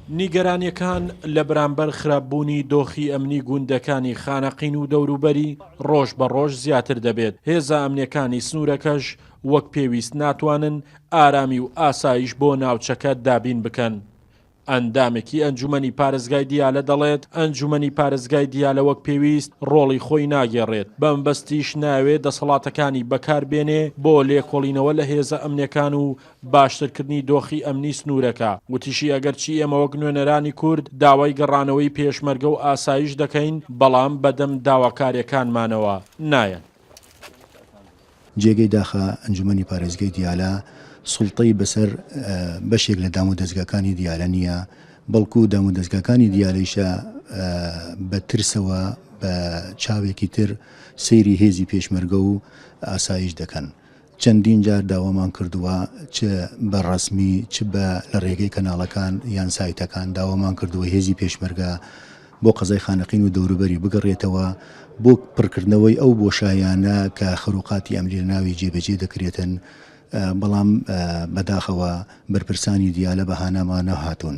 نیگەرانیەکان لە بەرامبەر خراپبوونی دۆخی ئەمنی گوندەکانی خانەقین و دەوروبەری ڕۆژ بە ڕۆژ زیاتر دەبێت. هێزە ئەمنیەکانی سنوورەکەش وەک پێویست ناتوانن ئارامی و ئاسایش بۆ ناوچەکە دابین بکەن. ئەندامێکی ئەنجومەنی پارێزگای دیالە دەڵێت ئەنجومەنی پارێزگای دیالە وەک پێویست ڕۆڵی خۆی ناگێڕێت، بەمبەستیش ناوێت دەسەڵاتەکانی بەکاربێنێ بۆ لێکۆڵینەوە لە هێزە ئەمنیەکان و باشترکردنی دۆخی ئەمنی سنوورەکە. وتیشی ئەگەرچی ئێمە وەک نوێنەرانی کورد داوای گەڕانەوەی پێشمەرگە و ئاسایش دەکەین، بەڵام بەدەم داواکاریەکانمانەوە نایەن. جێگەی داخە ئەنجومەنی پارێزگای دیالە سوڵتەی بەسەر بەشێک لە دام و دەستگاکانی دیالە نییە، بەڵکو دام و دەستگاکانی دیالەیشە بە ترسەوە بە چاوێکی تر سەیری هێزی پێشمەرگە و ئاسایش دەکەن. چەندین جار داوامان کردووە چ بە ڕسمی چ بە لە ڕێگەی کەناڵەکان یان سایتەکان داوامان کردووە هێزی پێشمەرگە بۆ قەزای خانەقین و دەوروبەری بگەڕێتەوە بۆ پڕکردنەوەی ئەو بۆشایانە کە خەروقاتی ئەمری لە ناوی جێبەجێ دەکرێتن، بەڵام بەداخەوە بەرپرسانی دیالە بەهانەمانە هاتوون.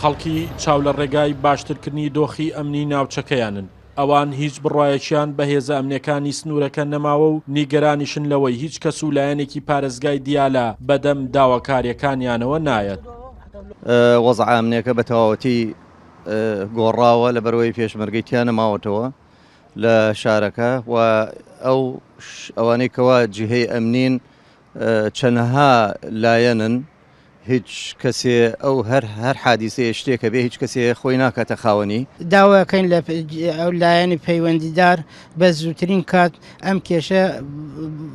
خەڵکی چاو لە ڕێگای باشترکردنی دۆخی ئەمنی ناوچەکەیانن. ئەوان هیچ بڕایەکیان بە هێزە ئەمنیەکانی سنوورەکە نەماوە و نیگەرانیشن لەوەی هیچ کەس و لایەنێکی پارێزگای دیالە بەدەم داواکاریەکانیانەوە نایەت. وەزع ئەمنیەکە بە تەواوەتی گۆڕاوە لە بەرەوەی پێشمەرگەیتیان نەماوەتەوە لە شارەکە و ئەوانەی کەوا جیهەی ئەمنین چەندەها لایەنن، هیچ کەسێ ئەو هەر حادیسەیە شتێکە بێ هیچ کەسێ خۆی ناکاتە خاوەنی. داواکەین لە ئەو لایەنی پەیوەندیدار بە زووترین کات ئەم کێشە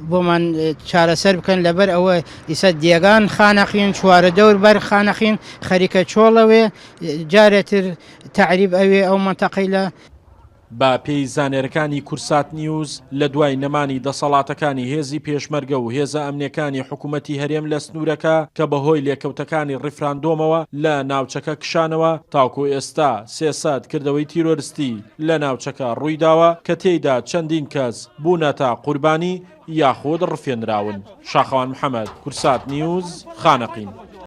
بۆمان چارەسەر بکەن، لەبەر ئەوە ئیسە دیێگان خانەقین چوارە دەور بەر خانەقین خەریکە چۆڵەوێ جارێتر تعریب ئەوێ ئەو مەنتەقەی لە با پێی زانێرەکانی کورسات نیوز لە دوای نەمانی دەسەڵاتەکانی هێزی پێشمەرگە و هێزە ئەمنیەکانی حکوومەتی هەرێم لە سنوورەکە کە بەهۆی لێکەوتەکانی ڕیفراندۆمەوە لە ناوچەکە کشانەوە تاکو ئێستا 300 کردەوەی تیرۆریستی لە ناوچەکە ڕوویداوە کە تێیدا چەندین کەس بوونەتە قوربانی یاخۆد ڕفێنراون. شاخەوان محەممەد، کورسات نیوز، خانەقین.